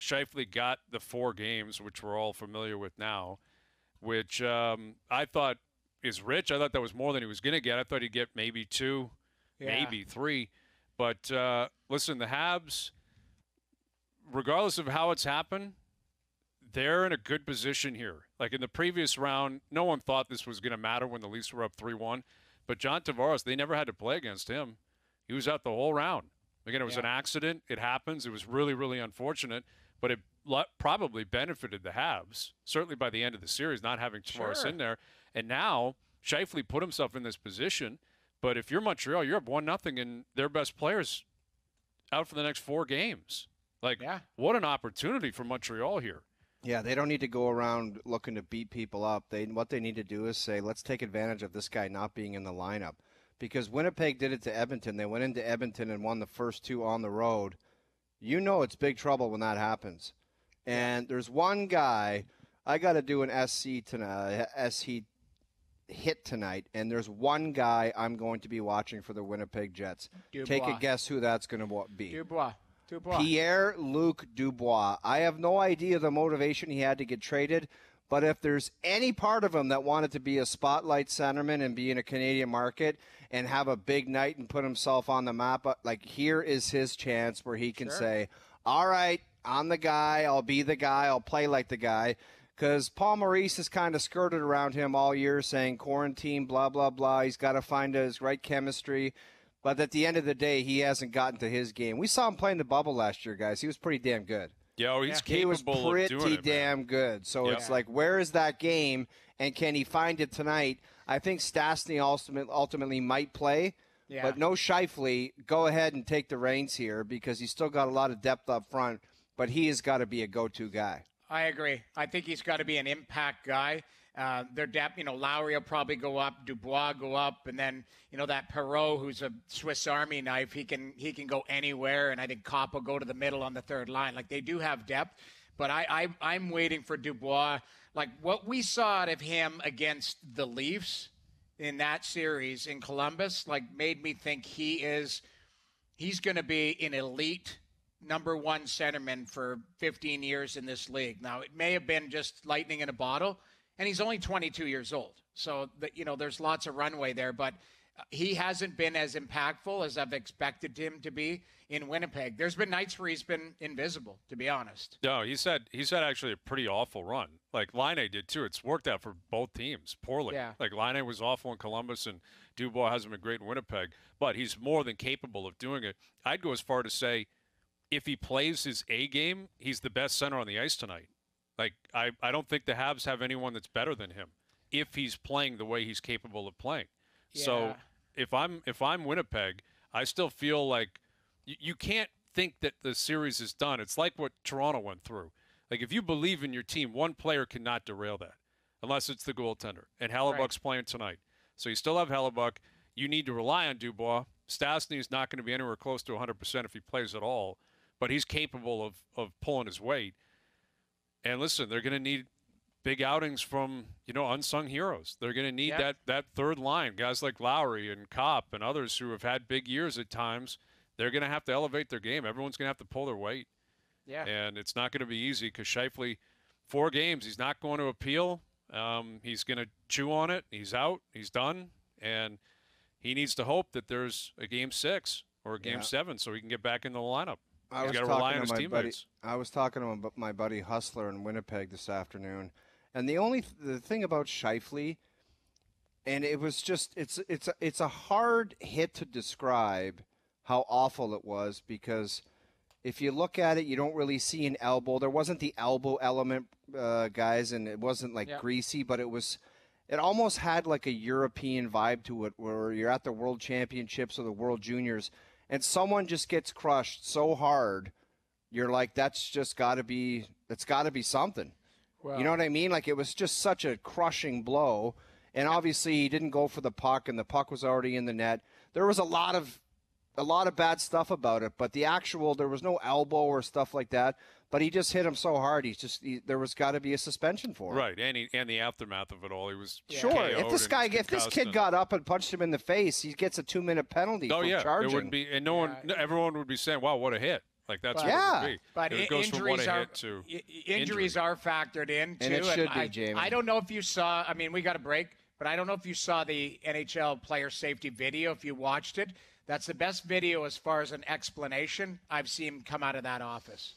Scheifele got the 4 games, which we're all familiar with now, which I thought is rich. I thought that was more than he was going to get. I thought he'd get maybe 2, maybe 3. But listen, the Habs, regardless of how it's happened, they're in a good position here. Like in the previous round, no one thought this was going to matter when the Leafs were up 3-1. But John Tavares, they never had to play against him. He was out the whole round. Again, it was an accident. It happens. It was really, really unfortunate. But it probably benefited the Habs, certainly by the end of the series, not having Tavares in there. And now Scheifele put himself in this position. But if you're Montreal, you're up 1-0, and their best players out for the next 4 games. Like, what an opportunity for Montreal here. Yeah, they don't need to go around looking to beat people up. What they need to do is say, let's take advantage of this guy not being in the lineup. Because Winnipeg did it to Edmonton. They went into Edmonton and won the first 2 on the road. You know it's big trouble when that happens. And there's one guy, I got to do an SC tonight, SC hit tonight, and there's one guy I'm going to be watching for the Winnipeg Jets. Dubois. Take a guess who that's going to be. Dubois. Pierre-Luc Dubois. I have no idea the motivation he had to get traded, but if there's any part of him that wanted to be a spotlight centerman and be in a Canadian market and have a big night and put himself on the map, like here is his chance where he can say, all right, I'm the guy, I'll be the guy, I'll play like the guy. Because Paul Maurice has kind of skirted around him all year saying quarantine, blah, blah, blah. He's got to find his right chemistry. But at the end of the day, he hasn't gotten to his game. We saw him play in the bubble last year, guys. He was pretty damn good. Yeah, he's capable he was of doing it, pretty damn good. So it's like, where is that game, and can he find it tonight? I think Stastny ultimately might play, but no Scheifele. Go ahead and take the reins here because he's still got a lot of depth up front, but he has got to be a go-to guy. I agree. I think he's got to be an impact guy. Their depth, Lowry will probably go up, Dubois go up, and then, that Perreault, who's a Swiss Army knife, he can go anywhere, and I think Kopp will go to the middle on the third line. Like, they do have depth, but I'm waiting for Dubois. Like, what we saw out of him against the Leafs in that series in Columbus, made me think he's going to be an elite number 1 centerman for 15 years in this league. Now, it may have been just lightning in a bottle, and he's only 22 years old. So, there's lots of runway there, but he hasn't been as impactful as I've expected him to be in Winnipeg. There's been nights where he's been invisible, to be honest. No, he's had actually a pretty awful run. Like Laine did too. It's worked out for both teams poorly. Yeah. Like Laine was awful in Columbus, and Dubois hasn't been great in Winnipeg, but he's more than capable of doing it. I'd go as far to say, if he plays his A game, he's the best center on the ice tonight. Like, I don't think the Habs have anyone that's better than him if he's playing the way he's capable of playing. Yeah. So if I'm Winnipeg, I still feel like you can't think that the series is done. It's like what Toronto went through. Like, if you believe in your team, one player cannot derail that unless it's the goaltender. And Hellebuck's playing tonight. So you still have Hellebuck. You need to rely on Dubois. Stastny is not going to be anywhere close to 100% if he plays at all, but he's capable of pulling his weight. And listen, they're going to need big outings from, unsung heroes. They're going to need that third line, guys like Lowry and Kopp and others who have had big years at times. They're going to have to elevate their game. Everyone's going to have to pull their weight. Yeah. And it's not going to be easy because Scheifele, 4 games, he's not going to appeal. He's going to chew on it. He's out. He's done. And he needs to hope that there's a Game 6 or a Game 7 so he can get back into the lineup. He's got to rely on his teammates. I was talking to my buddy Hustler in Winnipeg this afternoon, and the thing about Scheifele, and it was just it's a hard hit to describe how awful it was, because if you look at it, you don't really see an elbow. There wasn't the elbow element, guys, and it wasn't greasy, but it almost had like a European vibe to it, where you're at the World Championships or the World Juniors, and someone just gets crushed so hard, you're like, it's got to be something. Well, you know what I mean? Like, it was just such a crushing blow, and obviously he didn't go for the puck, and the puck was already in the net. There was a lot of bad stuff about it, but there was no elbow or stuff like that. But he just hit him so hard. There was got to be a suspension for him. Right, and the aftermath of it all, he was sure. If this kid got up and punched him in the face, he gets a 2-minute penalty for charging. It would be, and everyone would be saying, "Wow, what a hit!" Like that's But- what it Yeah. would be. But it goes from one injuries a are hit to injuries are factored in too. And it should be, Jamie. I don't know if you saw. I mean, we got a break, but I don't know if you saw the NHL player safety video. If you watched it, that's the best video as far as an explanation I've seen come out of that office.